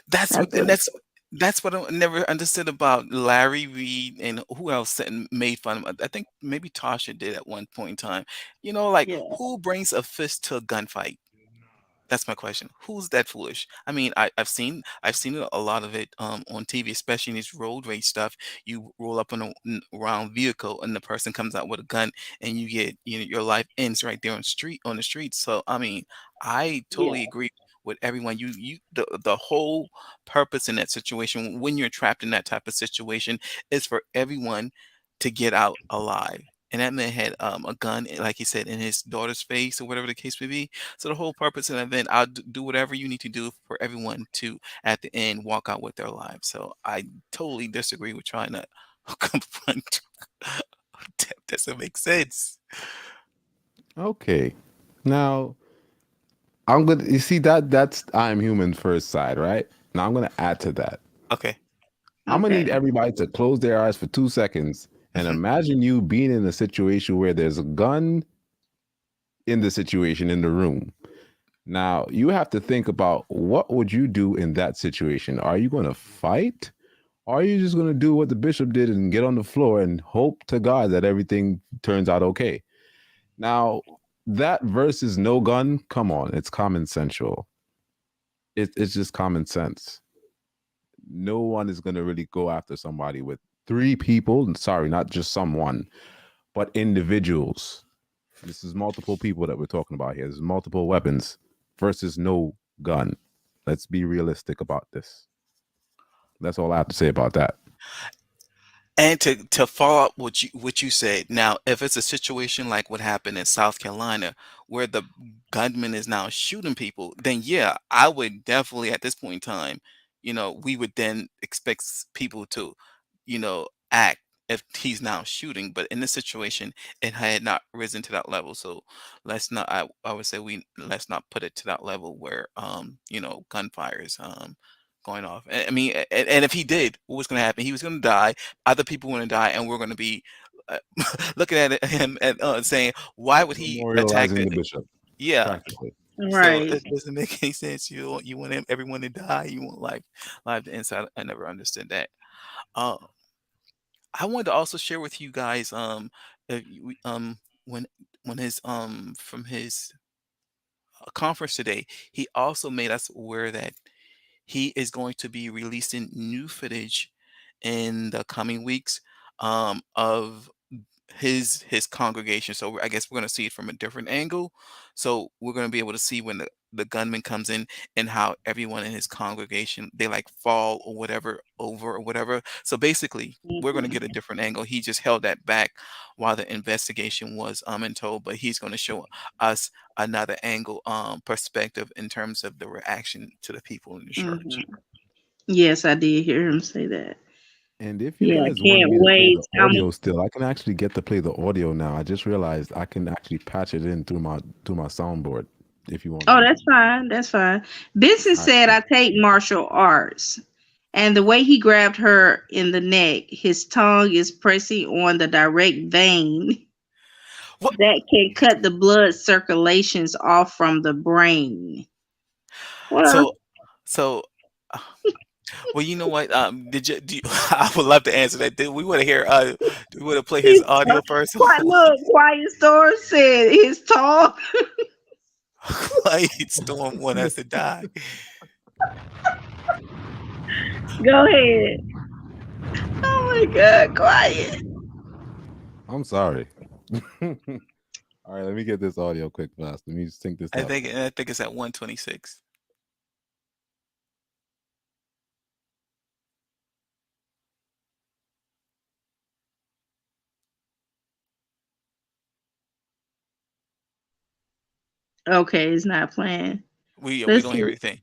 that's That's what what and it that's what I never understood about Larry Reed and who else said and made fun of him. I think maybe Tasha did at one point in time. Like said. who brings a fist to a gunfight? That's my question. Who's that foolish? I mean, I've seen a lot of it on TV, especially in this road rage stuff. You roll up in a round vehicle, and the person comes out with a gun, and you get your life ends right there on the street. So I mean, I Yeah. totally agree with everyone. The whole purpose in that situation, when you're trapped in that type of situation, is for everyone to get out alive. And that man had a gun, like he said, in his daughter's face or whatever the case may be. So the whole purpose of the event, I'll do whatever you need to do for everyone to, at the end, walk out with their lives. So I totally disagree with trying to confront. That doesn't make sense. Okay. Now, I'm gonna you see that's I'm human first side, right? Now I'm gonna add to that. Okay. I'm gonna need Okay. everybody to close their eyes for 2 seconds and Mhm. imagine you being in a situation where there's a gun in the situation in the room. Now you have to think about what would you do in that situation. Are you gonna fight? Or are you just gonna do what the bishop did and get on the floor and hope to God that everything turns out okay? Now that versus no gun, come on, it's common sensual. It's just common sense. No one is going to really go after somebody with three people. Sorry, not just someone, but individuals. This is multiple people that we're talking about here. There's multiple weapons versus no gun. Let's be realistic about this. That's all I have to say about that. And to follow up what you said, now if it's a situation like what happened in South Carolina where the gunman is now shooting people, then yeah, I would definitely at this point in time, we would then expect people to, act if he's now shooting. But in this situation, it had not risen to that level. So let's not I would say we let's not put it to that level where gunfire is going off. I mean, and if he did, what was going to happen? He was going to die, other people want to die, and we're going to be uh, looking at him and saying, why would he attack Memorializing the? the bishop, Yeah, practically. so Right. it doesn't make any sense. You want everyone to die. You want life to inside. I never understood that. Uh, I wanted to also share with you guys when his from his conference today, he also made us aware that he is going to be releasing new footage in the coming weeks of his congregation. So I guess we're going to see it from a different angle. So we're going to be able to see when the gunman comes in and how everyone in his congregation they like fall or whatever over or whatever. So basically, we're going to Mhm. get a different angle. He just held that back while the investigation was in tow, but he's going to show us another angle perspective in terms of the reaction to the people in the church. Mhm. Yes, I did hear him say that. And if you Yeah, I guys wanted can't me to play wait. the audio still, I can actually get to play the audio now. I just realized I can actually patch it in through my soundboard if you wanted Oh, me to. that's fine. That's fine. Benson I said, I take martial arts. And the way he grabbed her in the neck, his tongue is pressing on the direct vein What? that can cut the blood circulations off from the brain. Well, So so. Well, you know what? Did you? Do you, I would love to answer that. Do we want to hear? Do we want to play his he's audio first? quite look, Quiet Storm said his tongue. Quiet Storm want us to die. Go ahead. Oh my God, quiet. I'm sorry. All right, let me get this audio quick fast. Let me sync this I up. think it's at 126. Okay, it's not playing. We Let's don't hear see. anything.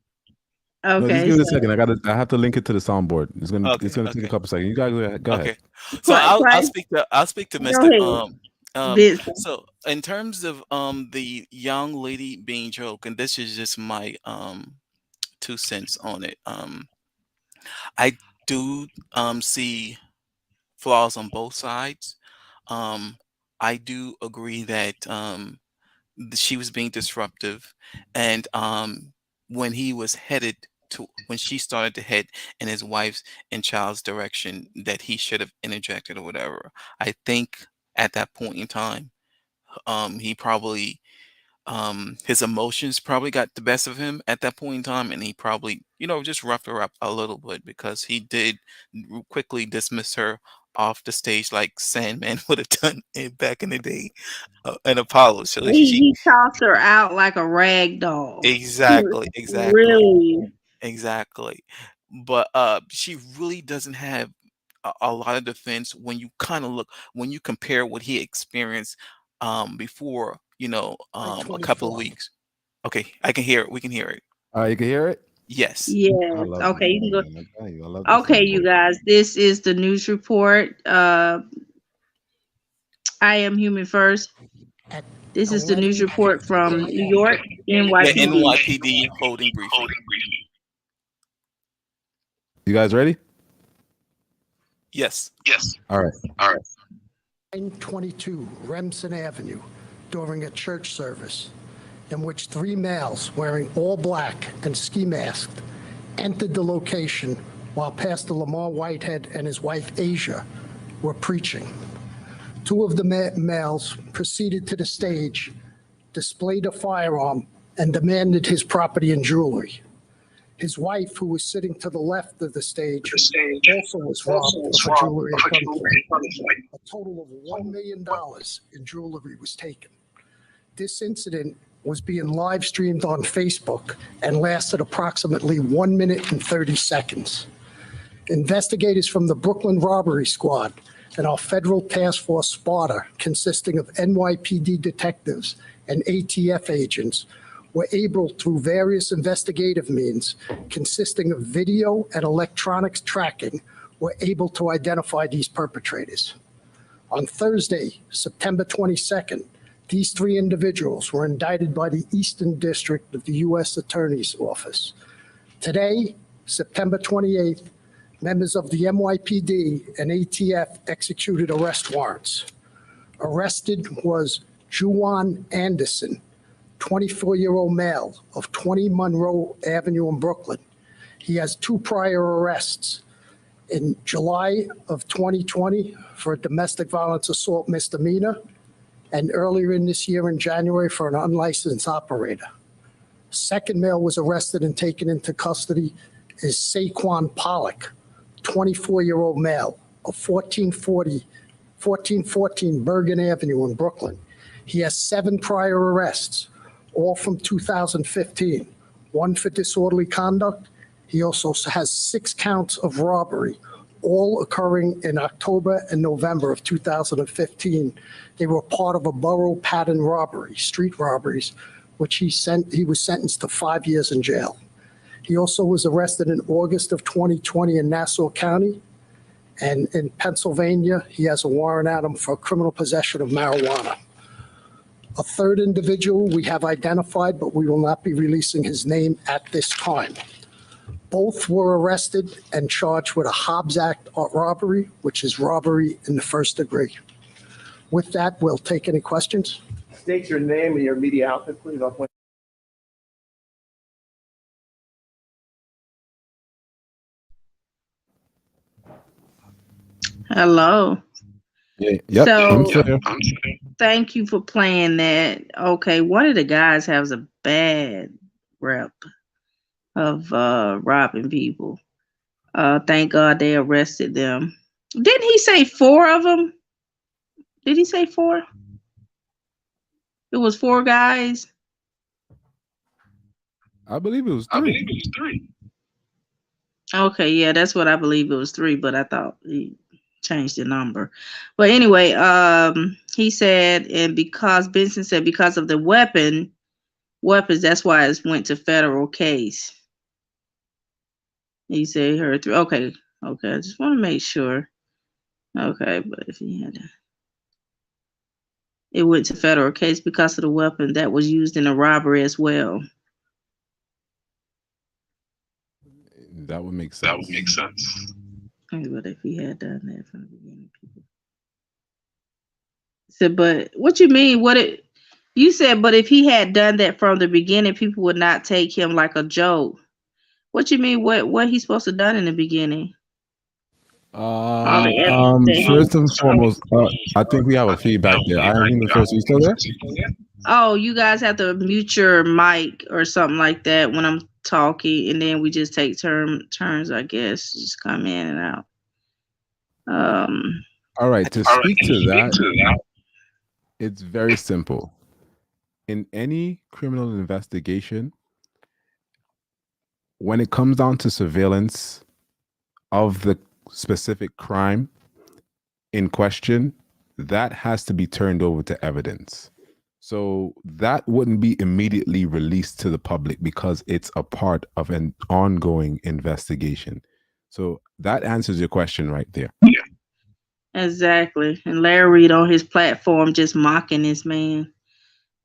No, just Okay, give it a so second. I have to link it to the soundboard. It's gonna Okay, take a okay, couple seconds. You guys go ahead. okay. So I'll quiet. speak to Go Mr. ahead, Vincent. So in terms of the young lady being joke, and this is just my 2 cents on it. I do see flaws on both sides. Um, I do agree that she was being disruptive, and when he was headed to when she started to head in his wife's and child's direction, that he should have interjected or whatever. I think at that point in time, he probably his emotions probably got the best of him at that point in time, and he probably, just roughed her up a little bit, because he did quickly dismiss her off the stage like Sandman would have done it back in the day, in Apollo. So she He tossed her out like a rag doll. exactly, exactly, Really? exactly. But she really doesn't have a lot of defense when you when you compare what he experienced before, a couple of weeks. Okay, I can hear it. We can hear it. All right, you can hear it. Yes. I Yes. love this Okay, you can thing, go. man. I tell you, I love the Okay, you soundboard. guys, this is the news report. I am Human First. At This is the news 11 report from New York, Yeah, NYPD. NYPD holding briefing. You guys ready? Yes. All right. 922 Remsen Avenue during a church service in which 3 males wearing all black and ski masked entered the location while Pastor Lamor Whitehead and his wife Asia were preaching. 2 of the males proceeded to the stage, displayed a firearm, and demanded his property and jewelry. His wife, who was sitting to the left of the stage, also was robbed of her jewelry at gunpoint. A total of $1 million in jewelry was taken. This incident was being live streamed on Facebook and lasted approximately 1 minute and 30 seconds. Investigators from the Brooklyn Robbery Squad and our federal task force Sparta, consisting of NYPD detectives and ATF agents, were able, through various investigative means consisting of video and electronics tracking, were able to identify these perpetrators. On Thursday, September 22nd, these 3 individuals were indicted by the Eastern District of the U.S. Attorney's Office. Today, September 28th, members of the NYPD and ATF executed arrest warrants. Arrested was Juwan Anderson, 24-year-old male of 20 Monroe Avenue in Brooklyn. He has 2 prior arrests in July of 2020 for a domestic violence assault misdemeanor, and earlier in this year in January for an unlicensed operator. Second male was arrested and taken into custody is Saquon Pollock, 24-year-old male of 1414 Bergen Avenue in Brooklyn. He has 7 prior arrests, all from 2015, 1 for disorderly conduct. He also has 6 counts of robbery, all occurring in October and November of 2015. They were part of a borough pattern robbery, street robberies, which he was sentenced to 5 years in jail. He also was arrested in August of 2020 in Nassau County. And in Pennsylvania, he has a warrant out him for criminal possession of marijuana. A third individual we have identified, but we will not be releasing his name at this time. Both were arrested and charged with a Hobbs Act robbery, which is robbery in the first degree. With that, we'll take any questions. State your name and your media outfit, please. Hello. Yeah. Yep. I'm So still here. thank you for playing that. Okay, one of the guys has a bad rep of robbing people. Thank God they arrested them. Didn't he say 4 of them? Did he say 4? It was 4 guys. I believe it was 3. Okay, yeah, that's what I believe it was 3, but I thought he changed the number. But anyway, he said, and because Benson said because of the weapons, that's why it went to federal case. He said he heard 3. Okay, I just want to make sure. Okay, but if he had it went to federal case because of the weapon that was used in a robbery as well. That would make sense. Okay, but if he had done that from the beginning, people said, but what you mean? You said, but if he had done that from the beginning, people would not take him like a joke. What you mean? What he's supposed to done in the beginning? First and foremost, I think we have a feedback there. I am Human First. Are you still there? Oh, you guys have to mute your mic or something like that when I'm talking, and then we just take turns, I guess, just come in and out. All right. To speak to that, it's very simple. In any criminal investigation, when it comes down to surveillance of the specific crime in question, that has to be turned over to evidence. So that wouldn't be immediately released to the public because it's a part of an ongoing investigation. So that answers your question right there. Exactly. And Larry Reed on his platform just mocking this man.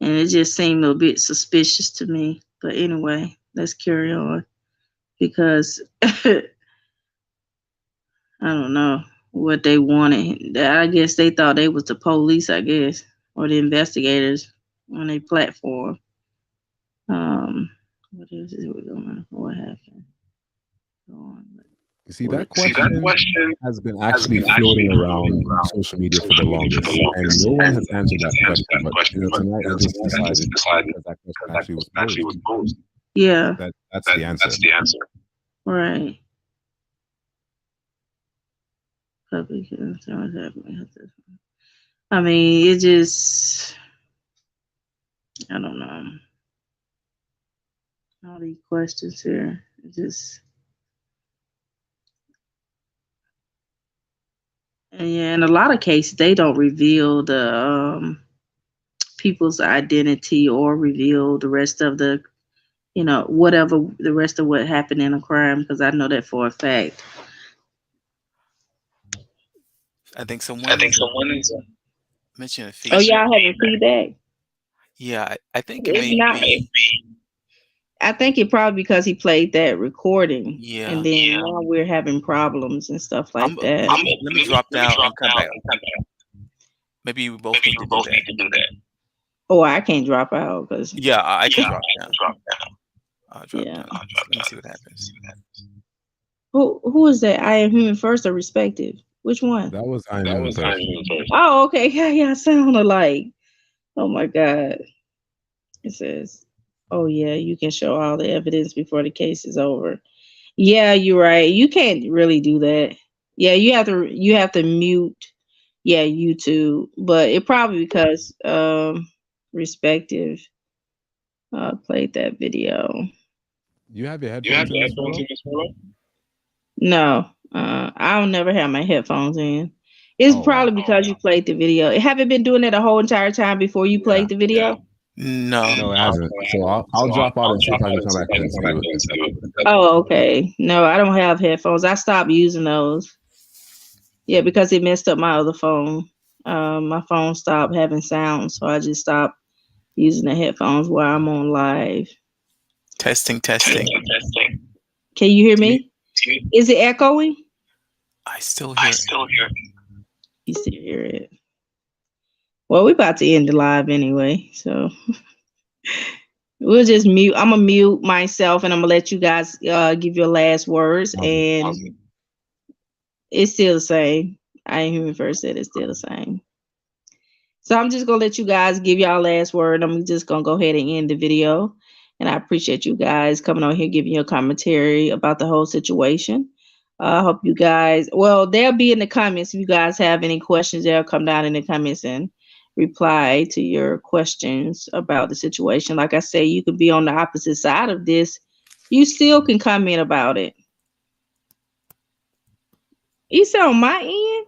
And it just seemed a bit suspicious to me. But anyway, let's carry on. Because I don't know what they wanted. I guess they thought they was the police, I guess, or the investigators on their platform. What is it? What happened? You see, that question has been actually floating around social media for the longest, and no one has answered that question. But tonight I just decided because that question actually was posed. Yeah, that's the answer. Right. I mean, it just, I don't know. All these questions here, it just, and yeah, in a lot of cases, they don't reveal the people's identity or reveal the rest of the, whatever the rest of what happened in a crime, because I know that for a fact. I think someone is mentioning feedback. Oh, y'all having feedback? Yeah, I think it It's may not. be. I think it probably because he played that recording. Yeah. And then now we're having problems and stuff like that. Let me drop down and come back. Maybe we both need to do that. Oh, I can't drop out because. Yeah, I can drop down. I'll drop down. Let me see what happens. Who is that? I Am Human First or Respective? Which one? That was I Am Human First. Oh, okay. Yeah, sound alike. Oh my God. It says, oh yeah, you can show all the evidence before the case is over. Yeah, you're right. You can't really do that. Yeah, you have to mute. Yeah, YouTube. But it probably because Respective played that video. You have your headphones in, Msfurlow? No, I'll never have my headphones in. It's probably because you played the video. Have it been doing it the whole entire time before you played the video? No, it hasn't. So I'll drop out and see if I can come back and see what. Oh, okay. No, I don't have headphones. I stopped using those. Yeah, because it messed up my other phone. My phone stopped having sound, so I just stopped using the headphones while I'm on live. Testing. Can you hear me? Is it echoing? I still hear it. You still hear it? Well, we're about to end the live anyway, so we'll just mute. I'm gonna mute myself, and I'm gonna let you guys give your last words. And it's still the same. I Am Human First said it's still the same. So I'm just gonna let you guys give y'all last word. I'm just gonna go ahead and end the video. And I appreciate you guys coming on here, giving your commentary about the whole situation. I hope you guys, well, they'll be in the comments. If you guys have any questions, they'll come down in the comments and reply to your questions about the situation. Like I say, you could be on the opposite side of this. You still can comment about it. You said on my end?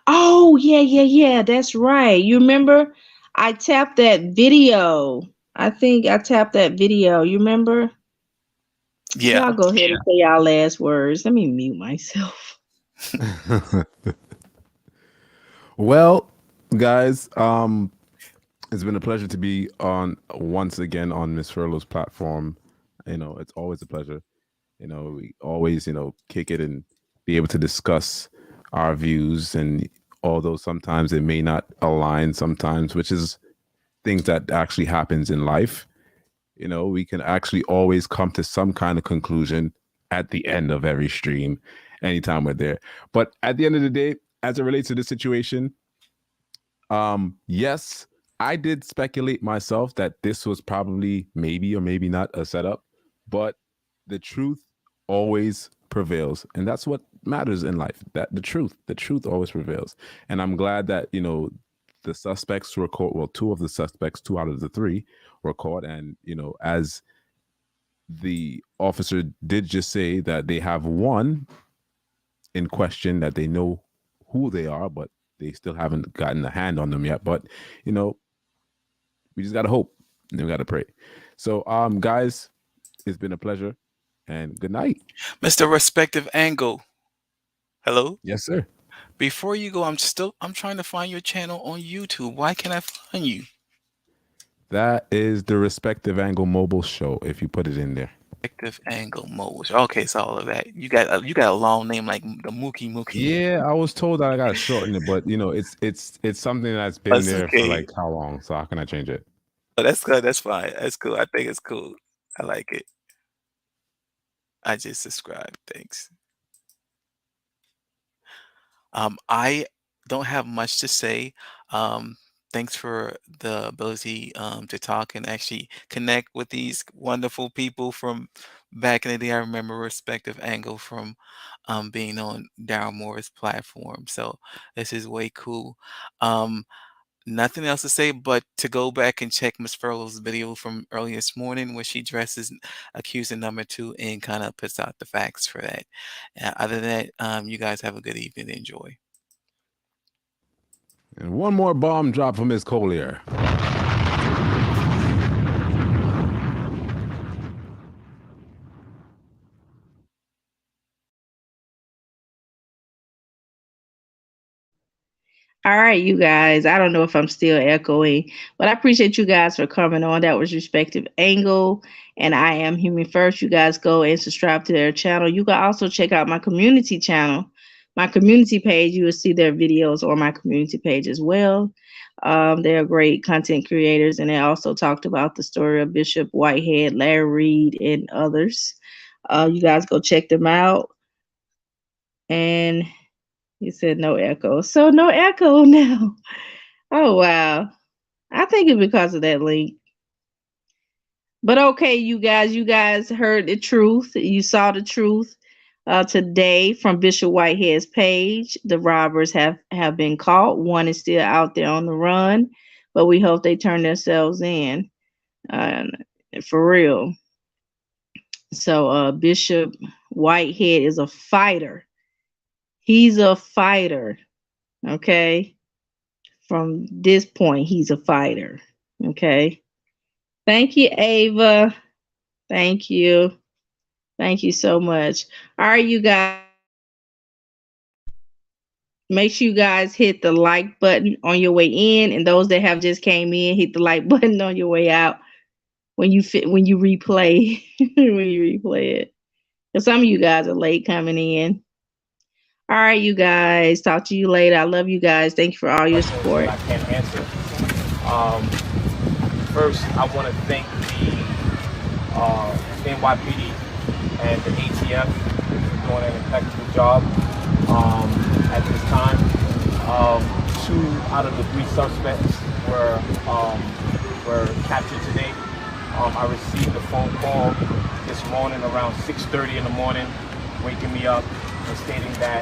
Oh, yeah. That's right. You remember? I tapped that video. I think I tapped that video. You remember? Yeah. Y'all go ahead and say y'all last words. Let me mute myself. Well, guys, it's been a pleasure to be on once again on Msfurlow's platform. It's always a pleasure. We always, kick it and be able to discuss our views, and although sometimes it may not align sometimes, which is things that actually happens in life, we can actually always come to some kind of conclusion at the end of every stream, anytime we're there. But at the end of the day, as it relates to this situation, yes, I did speculate myself that this was probably maybe or maybe not a setup, but the truth always prevails, and that's what matters in life. That the truth always prevails. And I'm glad that the suspects were caught. Well, two of the suspects, 2 out of the 3 were caught, and as the officer did just say, that they have one in question that they know who they are, but they still haven't gotten a hand on them yet. But we just gotta hope and we gotta pray. So guys, it's been a pleasure, and good night. Mr. Respective Angle. Hello? Yes, sir. Before you go, I'm trying to find your channel on YouTube. Why can't I find you? That is the Respective Angle Mobile Show, if you put it in there. Respective Angle Mobile Show. Okay, so all of that. You got a long name like the Mookie. Yeah, I was told that I gotta shorten it, but it's something that's been That's there okay. for like how long? So how can I change it? Oh, that's good. That's fine. That's cool. I think it's cool. I like it. I just subscribed. Thanks. I don't have much to say. Thanks for the ability to talk and actually connect with these wonderful people from back in the day. I remember Respective Angle from being on Daryl Moore's platform. So this is way cool. Nothing else to say but to go back and check Msfurlow's video from earlier this morning where she dresses accuser number 2 and kind of puts out the facts for that. Other than that, you guys have a good evening. Enjoy. And one more bomb drop from Miss Collier. All right, you guys. I don't know if I'm still echoing, but I appreciate you guys for coming on. That was Respective Angle, and I am Human First. You guys go and subscribe to their channel. You can also check out my community channel, my community page. You will see their videos on my community page as well. They are great content creators, and they also talked about the story of Bishop Whitehead, Larry Reed, and others. You guys go check them out. And you said no echo. So no echo now. Oh, wow. I think it's because of that link. But okay, you guys heard the truth. You saw the truth today from Bishop Whitehead's page. The robbers have been caught. One is still out there on the run, but we hope they turn themselves in for real. So Bishop Whitehead is a fighter. He's a fighter, okay? From this point, he's a fighter, okay? Thank you, Ava. Thank you. Thank you so much. All right, you guys. Make sure you guys hit the like button on your way in, and those that have just came in, hit the like button on your way out when you replay when you replay it. Because some of you guys are late coming in. All right, you guys. Talk to you later. I love you guys. Thank you for all your support. I can't answer. First, I want to thank the NYPD and the ATF for doing an impeccable job at this time. 2 out of the 3 suspects were captured today. I received a phone call this morning around 6:30 in the morning, waking me up stating that